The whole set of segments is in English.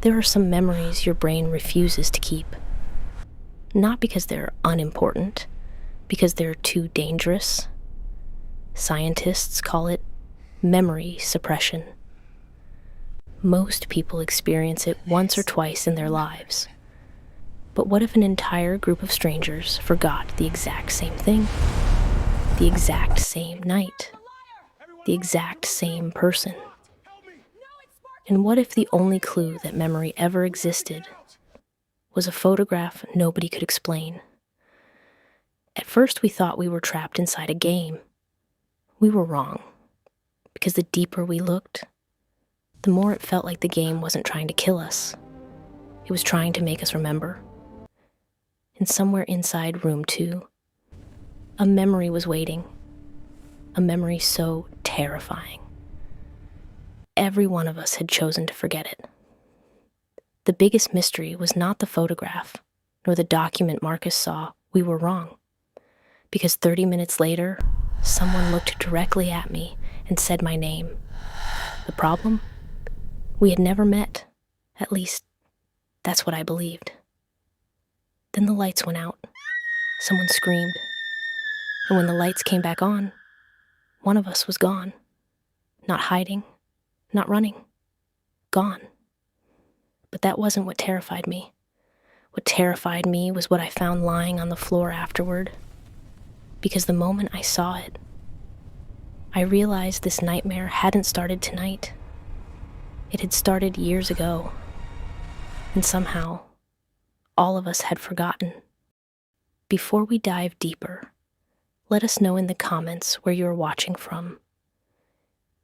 There are some memories your brain refuses to keep. Not because they're unimportant, because they're too dangerous. Scientists call it memory suppression. Most people experience it once or twice in their lives. But what if an entire group of strangers forgot the exact same thing? The exact same night? The exact same person? And what if the only clue that memory ever existed was a photograph nobody could explain? At first we thought we were trapped inside a game. We were wrong, because the deeper we looked, the more it felt like the game wasn't trying to kill us. It was trying to make us remember. And somewhere inside room 2, a memory was waiting. A memory so terrifying. Every one of us had chosen to forget it. The biggest mystery was not the photograph, nor the document Marcus saw. We were wrong. Because 30 minutes later, someone looked directly at me and said my name. The problem? We had never met. At least, that's what I believed. Then the lights went out. Someone screamed. And when the lights came back on, one of us was gone. Not hiding, not running. Gone. But that wasn't what terrified me. What terrified me was what I found lying on the floor afterward. Because the moment I saw it, I realized this nightmare hadn't started tonight. It had started years ago. And somehow, all of us had forgotten. Before we dive deeper, let us know in the comments where you're watching from.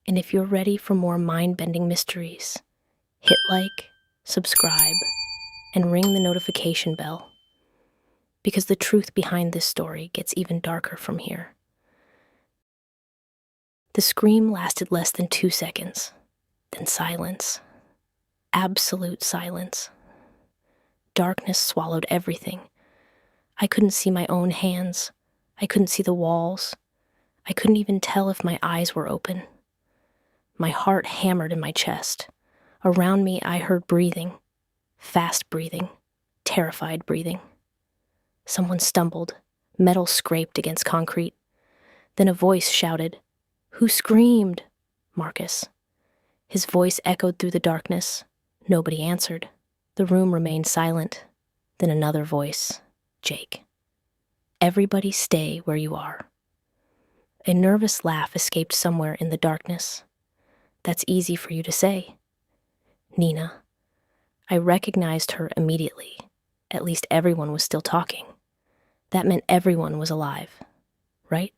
And if you're ready for more mind-bending mysteries, hit like, subscribe, and ring the notification bell. Because the truth behind this story gets even darker from here. The scream lasted less than 2 seconds, then silence. Absolute silence. Darkness swallowed everything. I couldn't see my own hands. I couldn't see the walls. I couldn't even tell if my eyes were open. My heart hammered in my chest. Around me, I heard breathing. Fast breathing. Terrified breathing. Someone stumbled. Metal scraped against concrete. Then a voice shouted, "Who screamed?" Marcus. His voice echoed through the darkness. Nobody answered. The room remained silent. Then another voice, Jake. "Everybody stay where you are." A nervous laugh escaped somewhere in the darkness. "That's easy for you to say." Nina. I recognized her immediately. At least everyone was still talking. That meant everyone was alive, right?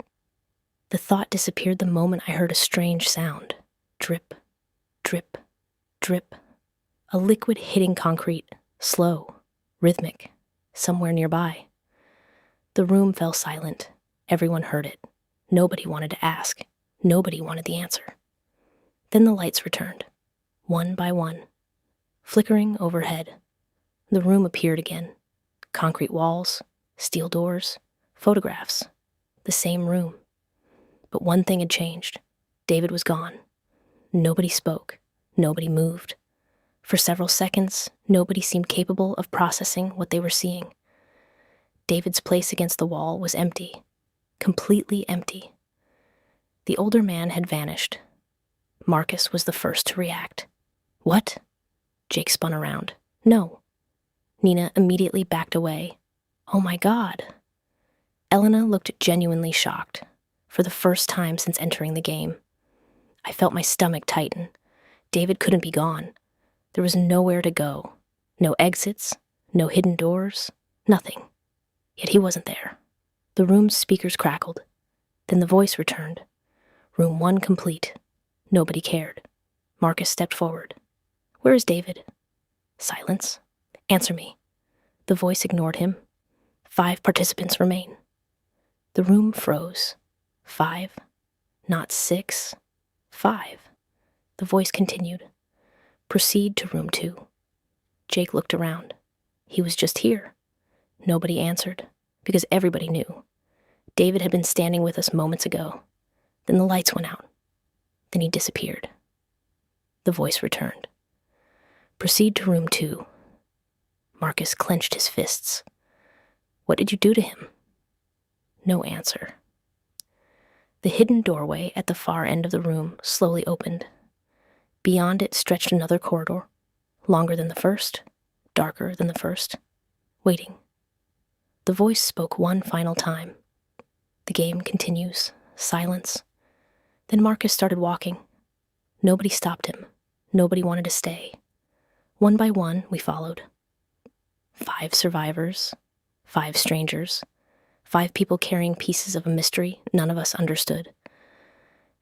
The thought disappeared the moment I heard a strange sound. Drip, drip, drip. A liquid hitting concrete, slow, rhythmic, somewhere nearby. The room fell silent. Everyone heard it. Nobody wanted to ask. Nobody wanted the answer. Then the lights returned, one by one, flickering overhead. The room appeared again. Concrete walls, steel doors, photographs. The same room. But one thing had changed. David was gone. Nobody spoke. Nobody moved. For several seconds, nobody seemed capable of processing what they were seeing. David's place against the wall was empty. Completely empty. The older man had vanished. Marcus was the first to react. "What?" Jake spun around. "No." Nina immediately backed away. "Oh my God." Elena looked genuinely shocked, for the first time since entering the game. I felt my stomach tighten. David couldn't be gone. There was nowhere to go. No exits, no hidden doors, nothing. Yet he wasn't there. The room's speakers crackled. Then the voice returned. Room 1 complete. Nobody cared. Marcus stepped forward. "Where is David?" Silence. "Answer me." The voice ignored him. 5 participants remain. The room froze. 5. Not 6. 5. The voice continued. "Proceed to room 2. Jake looked around. He was just here. Nobody answered, because everybody knew. David had been standing with us moments ago. Then the lights went out. Then he disappeared. The voice returned. Proceed to room 2. Marcus clenched his fists. What did you do to him? No answer. The hidden doorway at the far end of the room slowly opened. Beyond it stretched another corridor, longer than the first, darker than the first, waiting. The voice spoke one final time. The game continues. Silence. Then Marcus started walking. Nobody stopped him. Nobody wanted to stay. One by one, we followed. 5 survivors, 5 strangers, 5 people carrying pieces of a mystery none of us understood.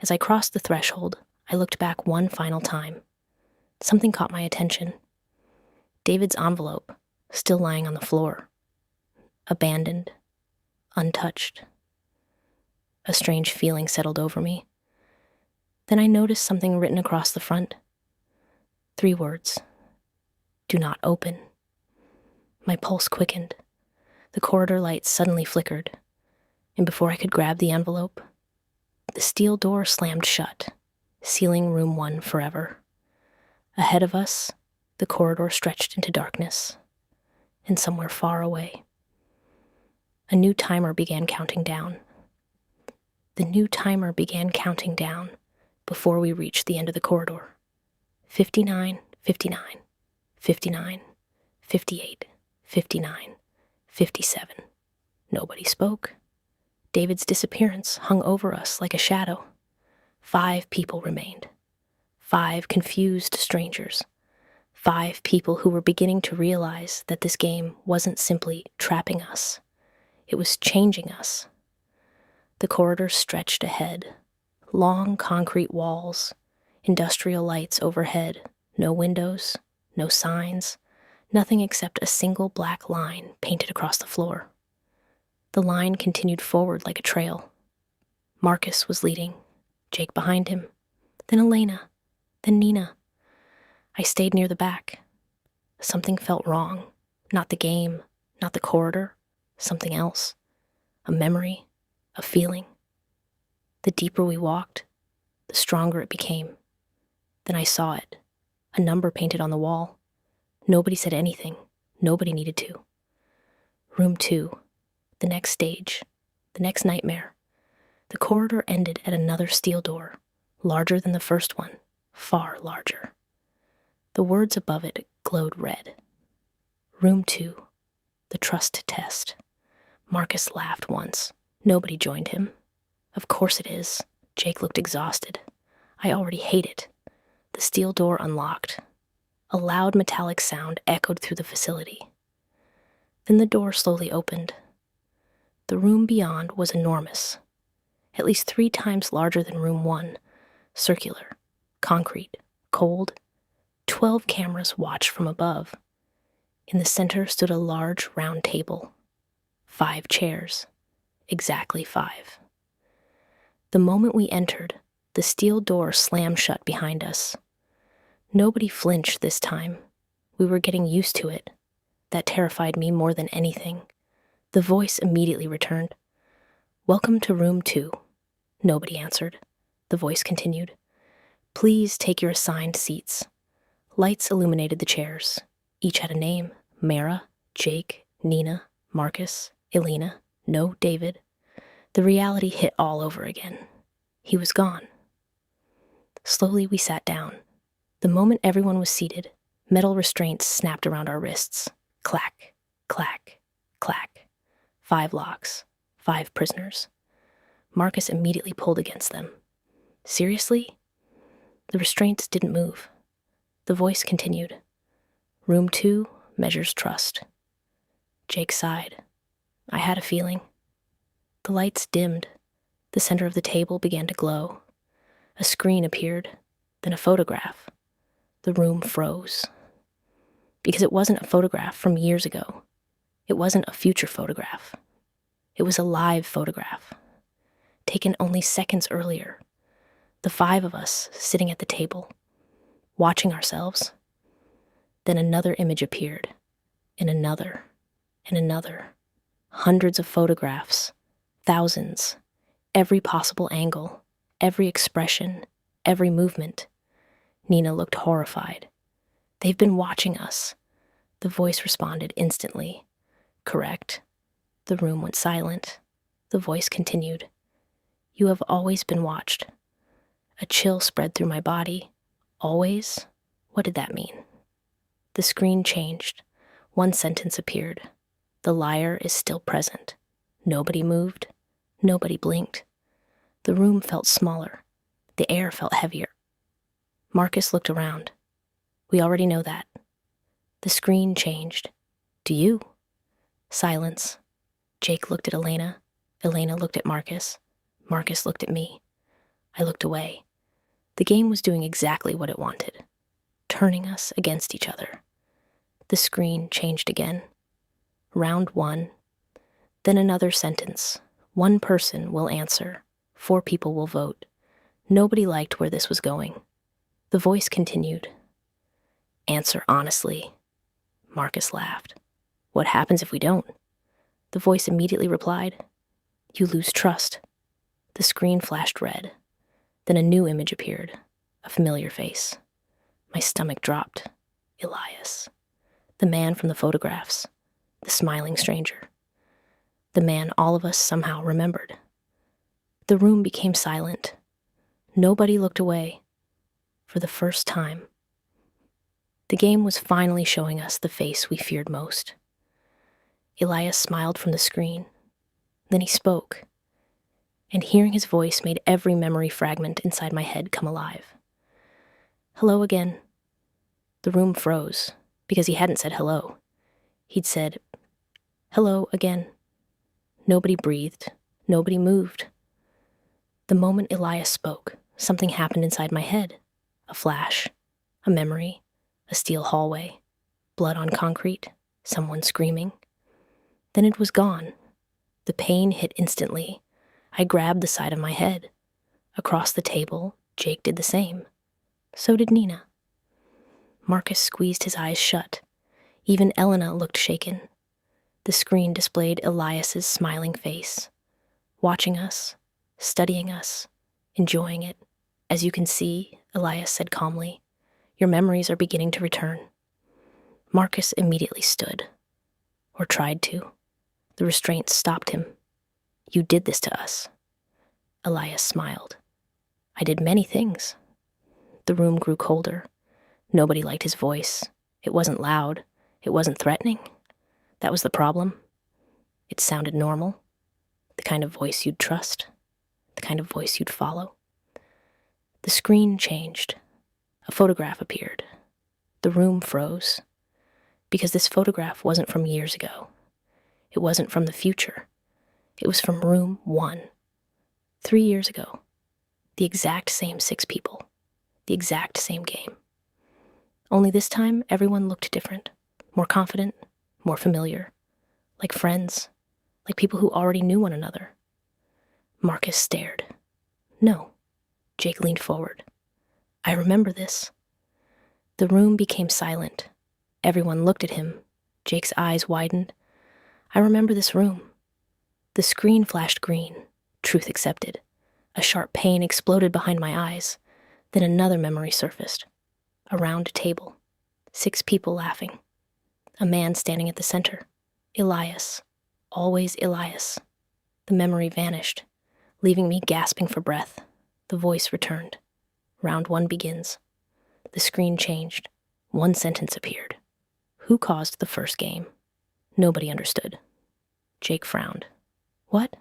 As I crossed the threshold, I looked back one final time. Something caught my attention. David's envelope, still lying on the floor. Abandoned, untouched. A strange feeling settled over me. Then I noticed something written across the front. 3 words. Do not open. My pulse quickened. The corridor lights suddenly flickered, and before I could grab the envelope, the steel door slammed shut, sealing room 1 forever. Ahead of us, the corridor stretched into darkness, and somewhere far away, a new timer began counting down. The new timer began counting down before we reached the end of the corridor. 59, 59, 59, 58, 59, 57. Nobody spoke. David's disappearance hung over us like a shadow. 5 people remained. 5 confused strangers. 5 people who were beginning to realize that this game wasn't simply trapping us. It was changing us. The corridor stretched ahead. Long concrete walls, industrial lights overhead, no windows, no signs, nothing except a single black line painted across the floor. The line continued forward like a trail. Marcus was leading, Jake behind him, then Elena, then Nina. I stayed near the back. Something felt wrong. Not the game, not the corridor, something else. A memory, a feeling. The deeper we walked, the stronger it became. Then I saw it, a number painted on the wall. Nobody said anything. Nobody needed to. Room 2, the next stage, the next nightmare. The corridor ended at another steel door, larger than the first one, far larger. The words above it glowed red. Room 2, the trust test. Marcus laughed once. Nobody joined him. Of course it is. Jake looked exhausted. I already hate it. The steel door unlocked. A loud metallic sound echoed through the facility. Then the door slowly opened. The room beyond was enormous, at least 3 times larger than room 1, circular, concrete, cold. 12 cameras watched from above. In the center stood a large round table. 5 chairs, exactly 5. The moment we entered, the steel door slammed shut behind us. Nobody flinched this time. We were getting used to it. That terrified me more than anything. The voice immediately returned. Welcome to room 2. Nobody answered. The voice continued. Please take your assigned seats. Lights illuminated the chairs. Each had a name. Mara, Jake, Nina, Marcus, Elena, no David. The reality hit all over again. He was gone. Slowly we sat down. The moment everyone was seated, metal restraints snapped around our wrists. Clack, clack, clack. 5 locks, 5 prisoners. Marcus immediately pulled against them. Seriously? The restraints didn't move. The voice continued. Room 2 measures trust. Jake sighed. I had a feeling. The lights dimmed. The center of the table began to glow. A screen appeared, then a photograph. The room froze. Because it wasn't a photograph from years ago. It wasn't a future photograph. It was a live photograph, taken only seconds earlier. The 5 of us sitting at the table, watching ourselves. Then another image appeared, and another, and another. Hundreds of photographs, thousands, every possible angle, every expression, every movement. Nina looked horrified. They've been watching us. The voice responded instantly. Correct. The room went silent. The voice continued. You have always been watched. A chill spread through my body. Always? What did that mean? The screen changed. One sentence appeared. The liar is still present. Nobody moved. Nobody blinked. The room felt smaller. The air felt heavier. Marcus looked around. We already know that. The screen changed. Do you? Silence. Jake looked at Elena. Elena looked at Marcus. Marcus looked at me. I looked away. The game was doing exactly what it wanted, turning us against each other. The screen changed again. Round 1. Then another sentence. 1 person will answer. 4 people will vote. Nobody liked where this was going. The voice continued. Answer honestly. Marcus laughed. What happens if we don't? The voice immediately replied. You lose trust. The screen flashed red. Then a new image appeared, a familiar face. My stomach dropped. Elias. The man from the photographs. The smiling stranger. The man all of us somehow remembered. The room became silent. Nobody looked away. For the first time. The game was finally showing us the face we feared most. Elias smiled from the screen. Then he spoke. And hearing his voice made every memory fragment inside my head come alive. Hello again. The room froze, because he hadn't said hello. He'd said, hello again. Nobody breathed. Nobody moved. The moment Elias spoke, something happened inside my head. A flash, a memory, a steel hallway, blood on concrete, someone screaming. Then it was gone. The pain hit instantly. I grabbed the side of my head. Across the table, Jake did the same. So did Nina. Marcus squeezed his eyes shut. Even Elena looked shaken. The screen displayed Elias's smiling face, watching us, studying us, enjoying it. As you can see, Elias said calmly, your memories are beginning to return. Marcus immediately stood, or tried to. The restraints stopped him. You did this to us. Elias smiled. I did many things. The room grew colder. Nobody liked his voice. It wasn't loud. It wasn't threatening. That was the problem. It sounded normal. The kind of voice you'd trust. The kind of voice you'd follow. The screen changed. A photograph appeared. The room froze. Because this photograph wasn't from years ago. It wasn't from the future. It was from room 1. 3 years ago. The exact same 6 people. The exact same game. Only this time, everyone looked different. More confident, more familiar. Like friends. Like people who already knew one another. Marcus stared. No. Jake leaned forward. I remember this. The room became silent. Everyone looked at him. Jake's eyes widened. I remember this room. The screen flashed green. Truth accepted. A sharp pain exploded behind my eyes. Then another memory surfaced. A round table. 6 people laughing. A man standing at the center. Elias. Always Elias. The memory vanished, leaving me gasping for breath. The voice returned. Round 1 begins. The screen changed. 1 sentence appeared. Who caused the first game? Nobody understood. Jake frowned. What?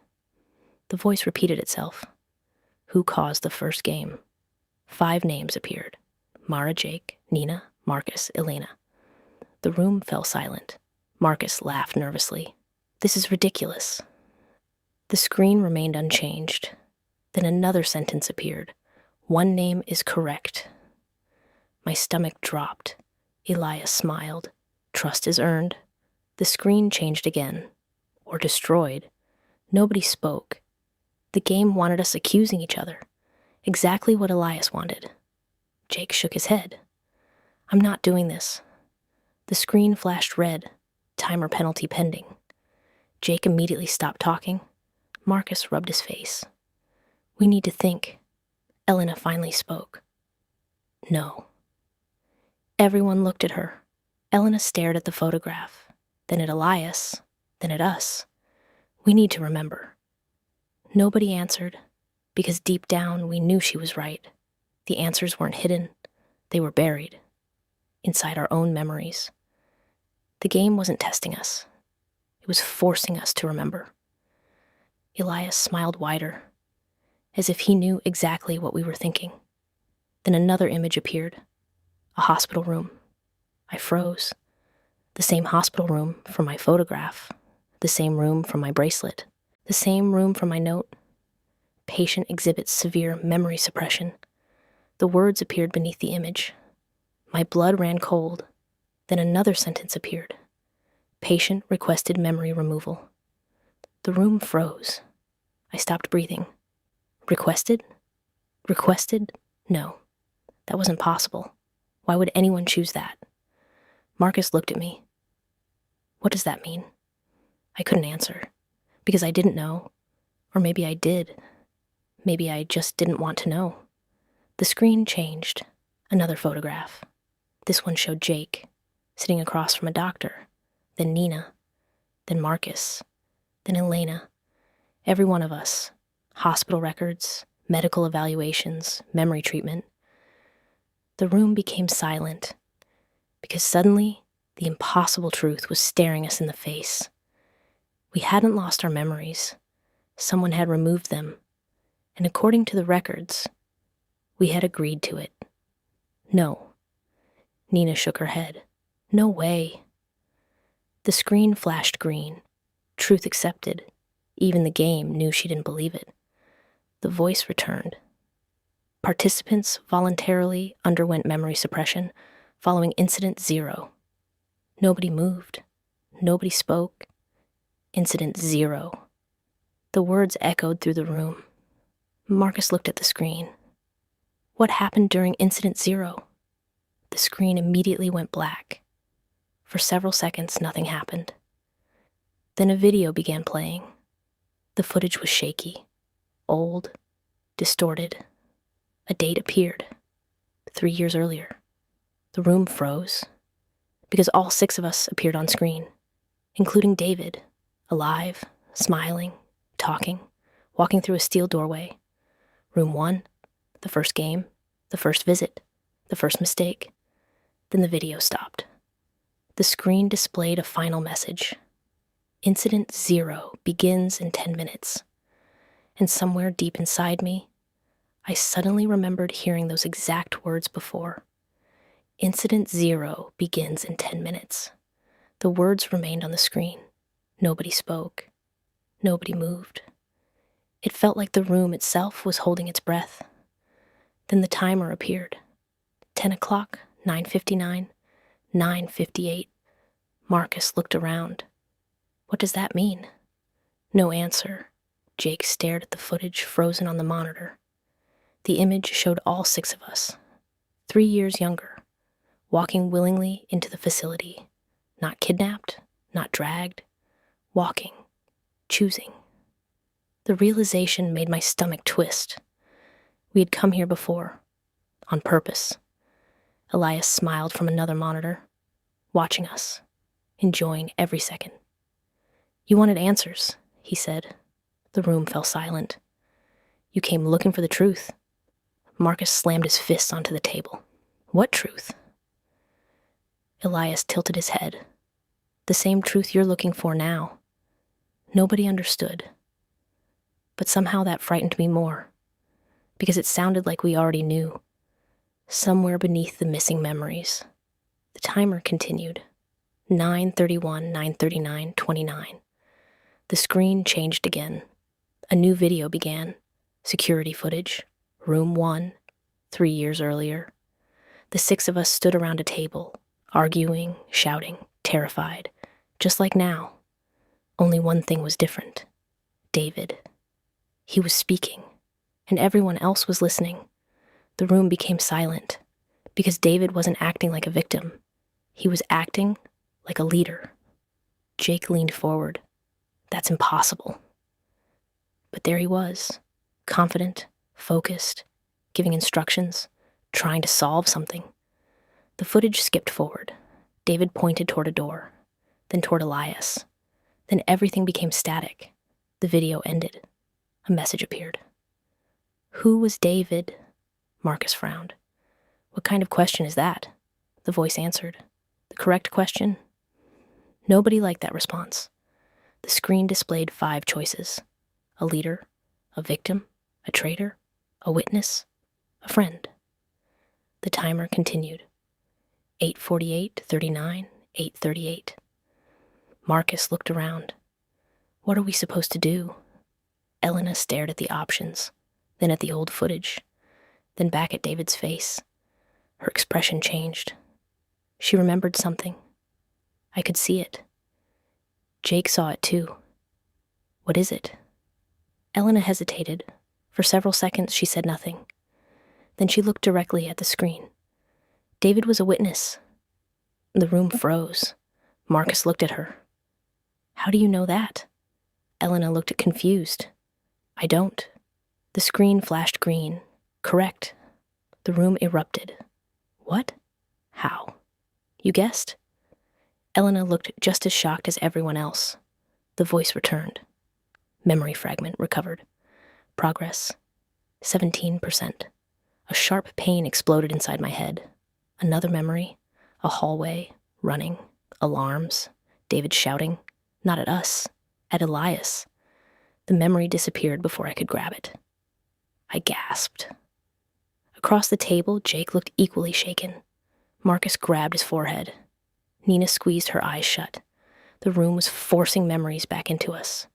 The voice repeated itself. Who caused the first game? 5 names appeared. Mara, Jake, Nina, Marcus, Elena. The room fell silent. Marcus laughed nervously. This is ridiculous. The screen remained unchanged. Then another sentence appeared. 1 name is correct. My stomach dropped. Elias smiled. Trust is earned. The screen changed again. Or destroyed. Nobody spoke. The game wanted us accusing each other. Exactly what Elias wanted. Jake shook his head. I'm not doing this. The screen flashed red. Timer penalty pending. Jake immediately stopped talking. Marcus rubbed his face. We need to think. Elena finally spoke. No. Everyone looked at her. Elena stared at the photograph, then at Elias, then at us. We need to remember. Nobody answered, because deep down we knew she was right. The answers weren't hidden. They were buried, inside our own memories. The game wasn't testing us. It was forcing us to remember. Elias smiled wider, as if he knew exactly what we were thinking. Then another image appeared, a hospital room. I froze. The same hospital room from my photograph, the same room from my bracelet, the same room from my note. Patient exhibits severe memory suppression. The words appeared beneath the image. My blood ran cold. Then another sentence appeared. Patient requested memory removal. The room froze. I stopped breathing. Requested? Requested? No, that wasn't possible. Why would anyone choose that? Marcus looked at me. What does that mean? I couldn't answer, because I didn't know. Or maybe I did. Maybe I just didn't want to know. The screen changed. Another photograph. This one showed Jake, sitting across from a doctor, then Nina, then Marcus, then Elena. Every one of us. Hospital records, medical evaluations, memory treatment. The room became silent, because suddenly the impossible truth was staring us in the face. We hadn't lost our memories. Someone had removed them, and according to the records, we had agreed to it. No. Nina shook her head. No way. The screen flashed green. Truth accepted. Even the game knew she didn't believe it. The voice returned. Participants voluntarily underwent memory suppression following Incident 0. Nobody moved. Nobody spoke. Incident 0. The words echoed through the room. Marcus looked at the screen. What happened during Incident 0? The screen immediately went black. For several seconds, nothing happened. Then a video began playing. The footage was shaky, old, distorted. A date appeared, 3 years earlier. The room froze, because all 6 of us appeared on screen, including David, alive, smiling, talking, walking through a steel doorway. Room 1, the first game, the first visit, the first mistake. Then the video stopped. The screen displayed a final message. Incident 0 begins in 10 minutes. And somewhere deep inside me, I suddenly remembered hearing those exact words before. Incident 0 begins in 10 minutes. The words remained on the screen. Nobody spoke. Nobody moved. It felt like the room itself was holding its breath. Then the timer appeared. 10 o'clock, 9:59, 9:58. Marcus looked around. What does that mean? No answer. Jake stared at the footage frozen on the monitor. The image showed all 6 of us, 3 years younger, walking willingly into the facility. Not kidnapped, not dragged. Walking, choosing. The realization made my stomach twist. We had come here before, on purpose. Elias smiled from another monitor, watching us, enjoying every second. You wanted answers, he said. The room fell silent. You came looking for the truth. Marcus slammed his fists onto the table. What truth? Elias tilted his head. The same truth you're looking for now. Nobody understood. But somehow that frightened me more, because it sounded like we already knew. Somewhere beneath the missing memories. The timer continued. 9:31, 9:39, 29. The screen changed again. A new video began. Security footage. Room 1, 3 years earlier. The 6 of us stood around a table, arguing, shouting, terrified, just like now. Only one thing was different. David. He was speaking, and everyone else was listening. The room became silent, because David wasn't acting like a victim. He was acting like a leader. Jake leaned forward. That's impossible. But there he was, confident, focused, giving instructions, trying to solve something. The footage skipped forward. David pointed toward a door, then toward Elias. Then everything became static. The video ended. A message appeared. Who was David? Marcus frowned. What kind of question is that? The voice answered. The correct question? Nobody liked that response. The screen displayed 5 choices. A leader, a victim, a traitor, a witness, a friend. The timer continued. 8:48, 39, 8:38. Marcus looked around. What are we supposed to do? Elena stared at the options, then at the old footage, then back at David's face. Her expression changed. She remembered something. I could see it. Jake saw it too. What is it? Elena hesitated. For several seconds she said nothing. Then she looked directly at the screen. David was a witness. The room froze. Marcus looked at her. How do you know that? Elena looked confused. I don't. The screen flashed green. Correct. The room erupted. What? How? You guessed? Elena looked just as shocked as everyone else. The voice returned. Memory fragment recovered. Progress, 17%. A sharp pain exploded inside my head. Another memory, a hallway, running, alarms, David shouting, not at us, at Elias. The memory disappeared before I could grab it. I gasped. Across the table, Jake looked equally shaken. Marcus grabbed his forehead. Nina squeezed her eyes shut. The room was forcing memories back into us,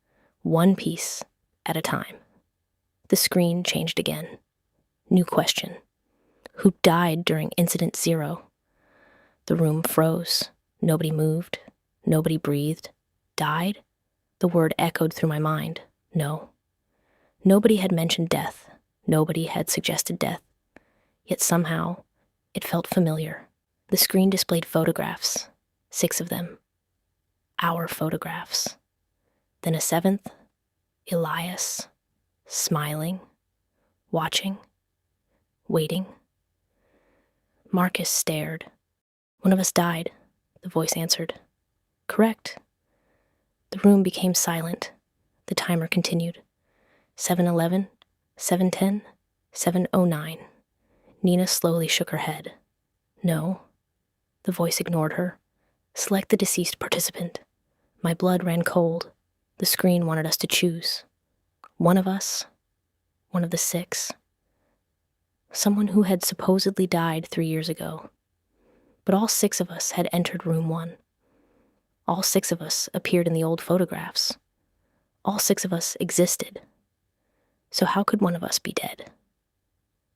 one piece at a time. The screen changed again. New question. Who died during Incident 0? The room froze. Nobody moved. Nobody breathed. Died? The word echoed through my mind. No. Nobody had mentioned death. Nobody had suggested death. Yet somehow, it felt familiar. The screen displayed photographs, 6 of them. Our photographs. Then a 7th, Elias, smiling, watching, waiting. Marcus stared. One of us died, the voice answered. Correct. The room became silent. The timer continued. 7:11, 7:10, 7:09. Nina slowly shook her head. No. The voice ignored her. Select the deceased participant. My blood ran cold. The screen wanted us to choose. One of us. One of the 6. Someone who had supposedly died 3 years ago. But all 6 of us had entered room 1. All 6 of us appeared in the old photographs. All 6 of us existed. So how could one of us be dead?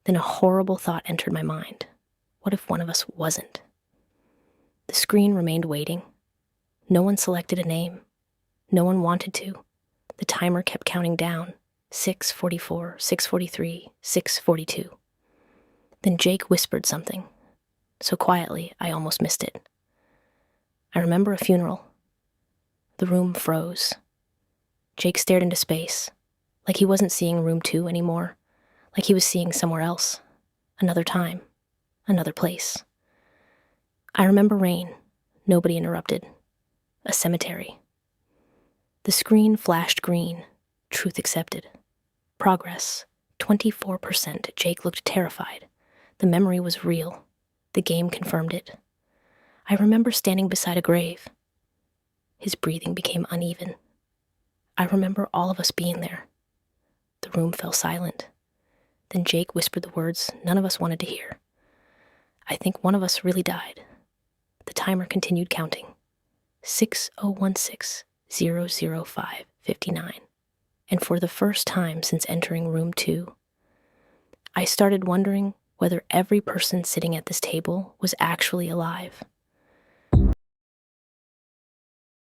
Then a horrible thought entered my mind. What if one of us wasn't? The screen remained waiting. No one selected a name. No one wanted to. The timer kept counting down. 6:44, 6:43, 6:42. Then Jake whispered something. So quietly, I almost missed it. I remember a funeral. The room froze. Jake stared into space, like he wasn't seeing room 2 anymore, like he was seeing somewhere else, another time, another place. I remember rain. Nobody interrupted. A cemetery. The screen flashed green. Truth accepted. Progress, 24%. Jake looked terrified. The memory was real. The game confirmed it. I remember standing beside a grave. His breathing became uneven. I remember all of us being there. The room fell silent. Then Jake whispered the words none of us wanted to hear. I think one of us really died. The timer continued counting. 6016 005 59. And for the first time since entering room 2, I started wondering whether every person sitting at this table was actually alive.